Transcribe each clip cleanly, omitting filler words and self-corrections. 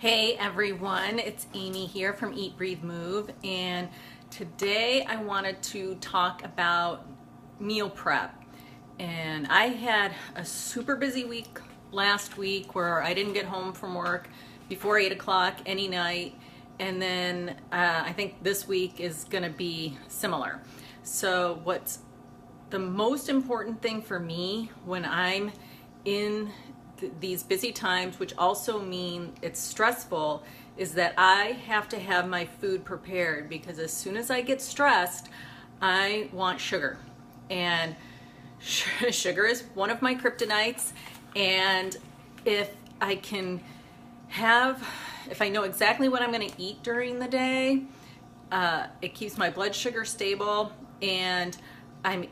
Hey everyone, it's Amy here from Eat, Breathe, Move, and today I wanted to talk about meal prep. And I had a super busy week last week where I didn't get home from work before 8 o'clock any night, and then I think this week is going to be similar. So what's the most important thing for me when I'm in these busy times, which also mean it's stressful, is that I have to have my food prepared, because as soon as I get stressed, I want sugar. And sugar is one of my kryptonites. And if I know exactly what I'm going to eat during the day, it keeps my blood sugar stable, and I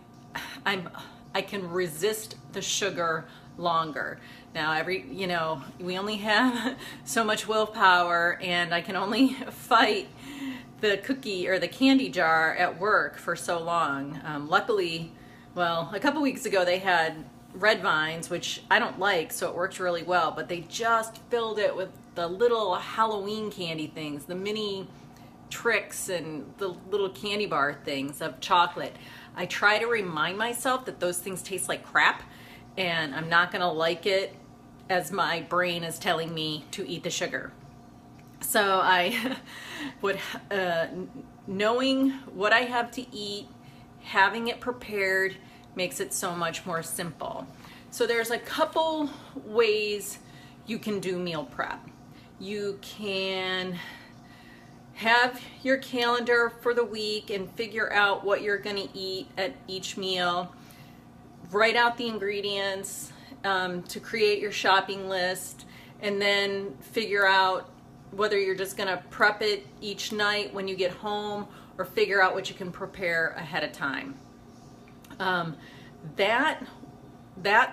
can resist the sugar longer. Now, we only have so much willpower, and I can only fight the cookie or the candy jar at work for so long. Luckily, well, a couple weeks ago they had Red Vines, which I don't like, so it worked really well, but they just filled it with the little Halloween candy things, the mini tricks and the little candy bar things of chocolate. I try to remind myself that those things taste like crap, and I'm not gonna like it as my brain is telling me to eat the sugar. So I would, knowing what I have to eat, having it prepared makes it so much more simple. So there's a couple ways you can do meal prep. You can have your calendar for the week and figure out what you're gonna eat at each meal. Write out the ingredients to create your shopping list, and then figure out whether you're just going to prep it each night when you get home, or figure out what you can prepare ahead of time. That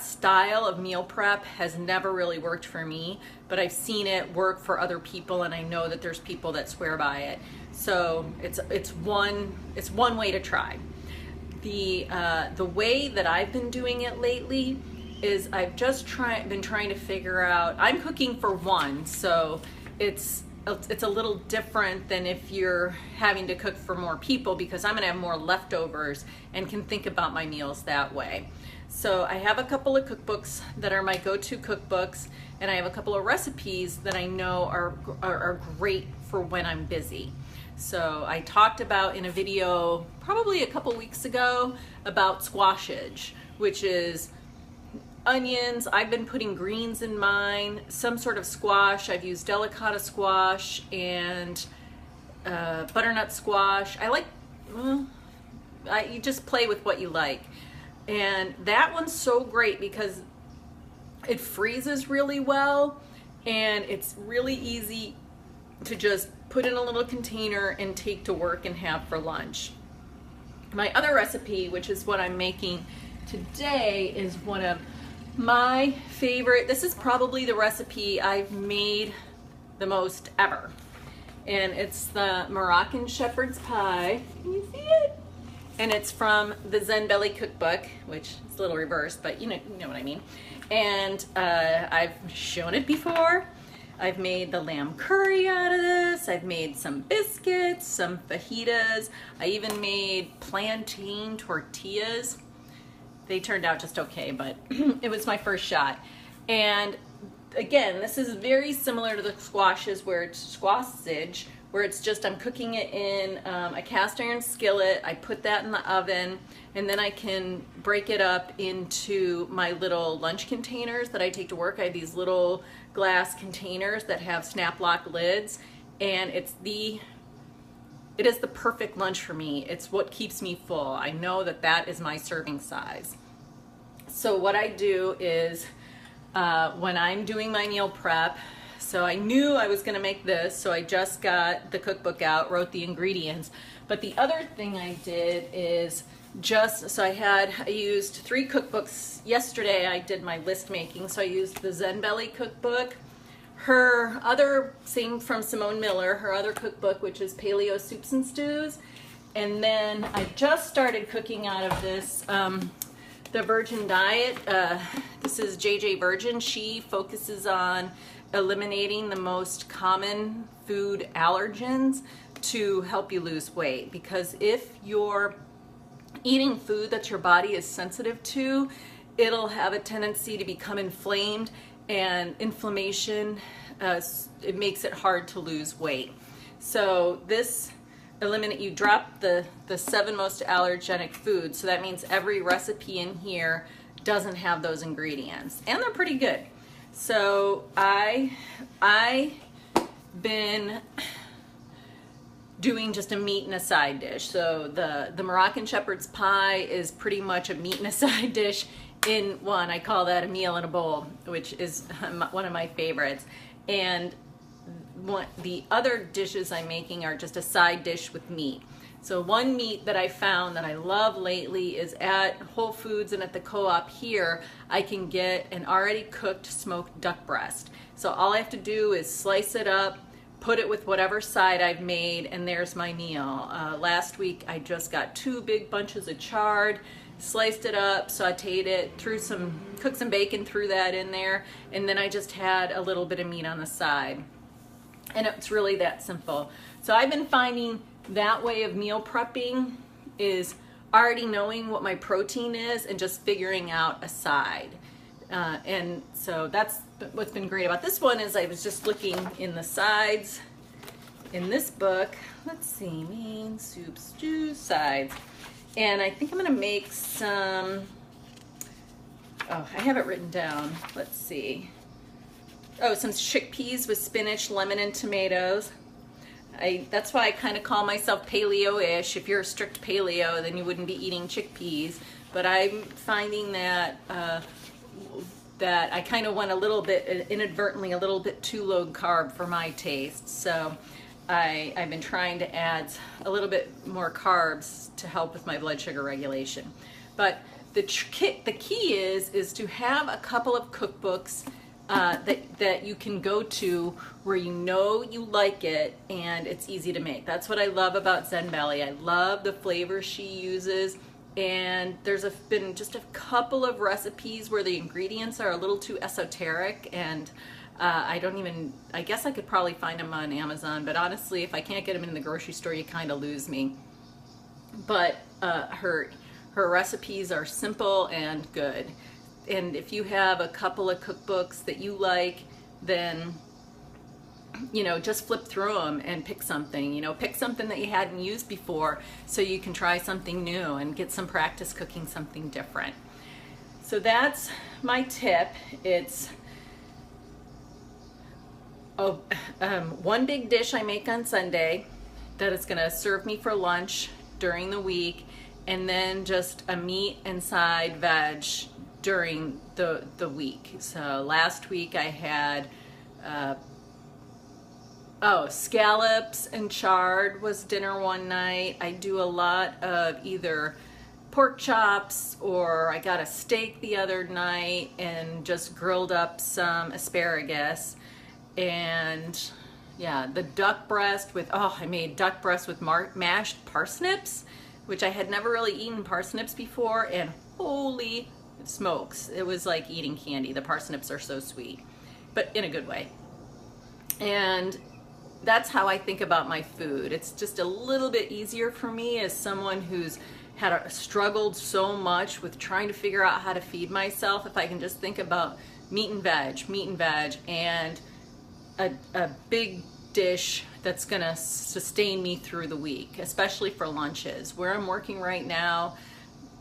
style of meal prep has never really worked for me, but I've seen it work for other people, and I know that there's people that swear by it. So it's one way to try. The way that I've been doing it lately is I've just been trying to figure out, I'm cooking for one, so it's a little different than if you're having to cook for more people, because I'm gonna have more leftovers and can think about my meals that way. So I have a couple of cookbooks that are my go-to cookbooks, and I have a couple of recipes that I know are great for when I'm busy. So I talked about in a video probably a couple weeks ago about squashage, which is onions. I've been putting greens in mine, some sort of squash. I've used delicata squash and butternut squash. You just play with what you like. And that one's so great because it freezes really well, and it's really easy to just put in a little container and take to work and have for lunch. My other recipe, which is what I'm making today, is one of my favorite. This is probably the recipe I've made the most ever, and it's the Moroccan shepherd's pie. Can you see it? And it's from the Zen Belly cookbook, which is a little reversed, but you know what I mean. And I've shown it before. I've made the lamb curry out of this. I've made some biscuits, some fajitas. I even made plantain tortillas. They turned out just okay, but it was my first shot. And again, this is very similar to the squashes, where it's squashage, where it's just I'm cooking it in a cast iron skillet. I put that in the oven, and then I can break it up into my little lunch containers that I take to work. I have these little glass containers that have snap lock lids, and it is the perfect lunch for me. It's what keeps me full. I know that is my serving size. So what I do is when I'm doing my meal prep, so I knew I was gonna make this, so I just got the cookbook out, wrote the ingredients. But the other thing I did is I used 3 cookbooks. Yesterday I did my list making, so I used the Zen Belly cookbook, her other, same from Simone Miller, her other cookbook, which is Paleo Soups and Stews, and then I just started cooking out of this, the Virgin Diet. This is JJ Virgin. She focuses on eliminating the most common food allergens to help you lose weight. Because if you're eating food that your body is sensitive to, it'll have a tendency to become inflamed, and inflammation, it makes it hard to lose weight. So this you drop the 7 most allergenic foods, so that means every recipe in here doesn't have those ingredients, and they're pretty good. So I been doing just a meat and a side dish. So the Moroccan shepherd's pie is pretty much a meat and a side dish in one. I call that a meal in a bowl, which is one of my favorites. And the other dishes I'm making are just a side dish with meat. So one meat that I found that I love lately is at Whole Foods and at the Co-op here, I can get an already cooked smoked duck breast. So all I have to do is slice it up, put it with whatever side I've made, and there's my meal. Last week I just got 2 big bunches of chard, sliced it up, sauteed it, cooked some bacon, threw that in there, and then I just had a little bit of meat on the side. And it's really that simple. So I've been finding that way of meal prepping is already knowing what my protein is and just figuring out a side. And so that's what's been great about this one. Is I was just looking in the sides in this book. Let's see, main, soup, stew, sides. And I think I'm gonna make some, oh, I have it written down. Let's see. Oh, some chickpeas with spinach, lemon, and tomatoes. That's why I kind of call myself paleo-ish. If you're a strict paleo, then you wouldn't be eating chickpeas. But I'm finding that that I kind of went a little bit, inadvertently, a little bit too low carb for my taste. So I've been trying to add a little bit more carbs to help with my blood sugar regulation. But the key is to have a couple of cookbooks that you can go to where you know you like it and it's easy to make. That's what I love about Zen Belly. I love the flavors she uses, and there's been just a couple of recipes where the ingredients are a little too esoteric, and I guess I could probably find them on Amazon, but honestly, if I can't get them in the grocery store, you kind of lose me. But her recipes are simple and good. And if you have a couple of cookbooks that you like, then, you know, just flip through them and pick something. You know, pick something that you hadn't used before so you can try something new and get some practice cooking something different. So that's my tip. It's one big dish I make on Sunday that is going to serve me for lunch during the week, and then just a meat and side veg during the week. So last week I had scallops and chard was dinner one night. I do a lot of either pork chops, or I got a steak the other night and just grilled up some asparagus. And yeah, the duck breast with, I made duck breast with mashed parsnips, which I had never really eaten parsnips before, and holy smokes, it was like eating candy. The parsnips are so sweet, but in a good way. And that's how I think about my food. It's just a little bit easier for me as someone who's struggled so much with trying to figure out how to feed myself. If I can just think about meat and veg, and a big dish that's gonna sustain me through the week, especially for lunches. Where I'm working right now,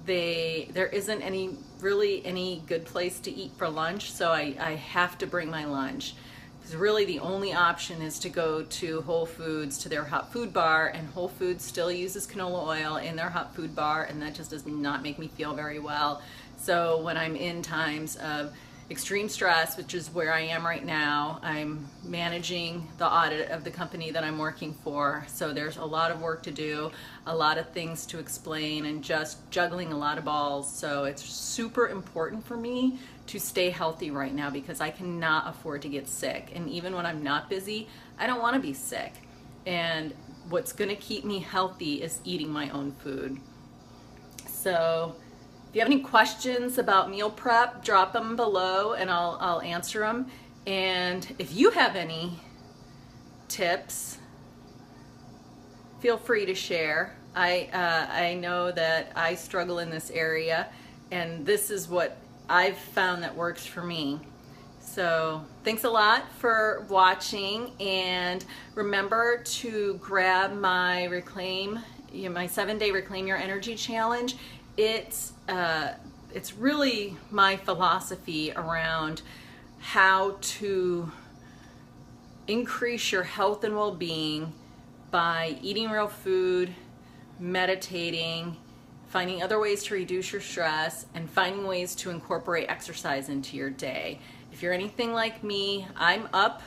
there isn't really any good place to eat for lunch, so I have to bring my lunch. Because really the only option is to go to Whole Foods, to their hot food bar, and Whole Foods still uses canola oil in their hot food bar, and that just does not make me feel very well. So when I'm in times of extreme stress, which is where I am right now, I'm managing the audit of the company that I'm working for, so there's a lot of work to do, a lot of things to explain, and just juggling a lot of balls. So it's super important for me to stay healthy right now, because I cannot afford to get sick. And even when I'm not busy, I don't want to be sick. And what's going to keep me healthy is eating my own food. So if you have any questions about meal prep, drop them below and I'll answer them. And if you have any tips, feel free to share. I know that I struggle in this area, and this is what I've found that works for me. So thanks a lot for watching, and remember to grab my my 7-day Reclaim Your Energy Challenge. It's really my philosophy around how to increase your health and well-being by eating real food, meditating, finding other ways to reduce your stress, and finding ways to incorporate exercise into your day. If you're anything like me, I'm up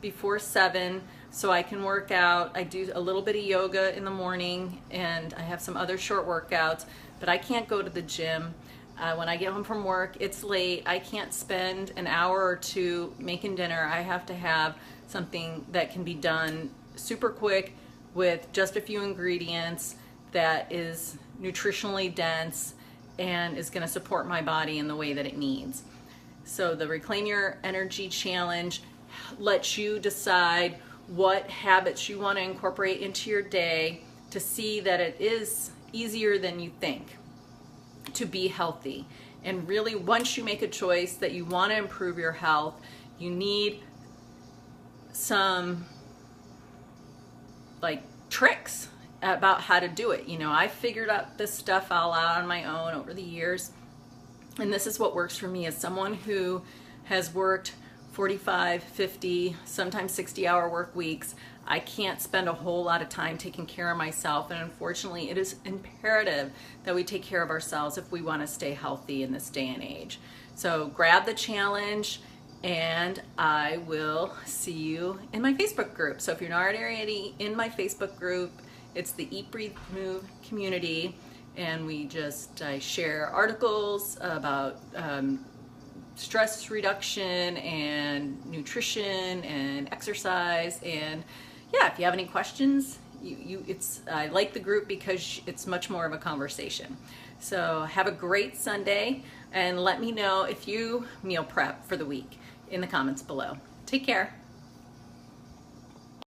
before 7 so I can work out. I do a little bit of yoga in the morning, and I have some other short workouts, but I can't go to the gym. When I get home from work, it's late. I can't spend an hour or two making dinner. I have to have something that can be done super quick with just a few ingredients, that is nutritionally dense and is going to support my body in the way that it needs. So the Reclaim Your Energy Challenge lets you decide what habits you want to incorporate into your day to see that it is easier than you think to be healthy. And really, once you make a choice that you want to improve your health, you need some tricks about how to do it. You know, I figured out this stuff all out on my own over the years, and this is what works for me as someone who has worked 45, 50, sometimes 60-hour work weeks. I can't spend a whole lot of time taking care of myself, and unfortunately it is imperative that we take care of ourselves if we want to stay healthy in this day and age. So grab the challenge, and I will see you in my Facebook group. So if you're not already in my Facebook group, it's the Eat, Breathe, Move community, and I share articles about stress reduction and nutrition and exercise. And yeah, if you have any questions, I like the group because it's much more of a conversation. So have a great Sunday, and let me know if you meal prep for the week in the comments below. Take care.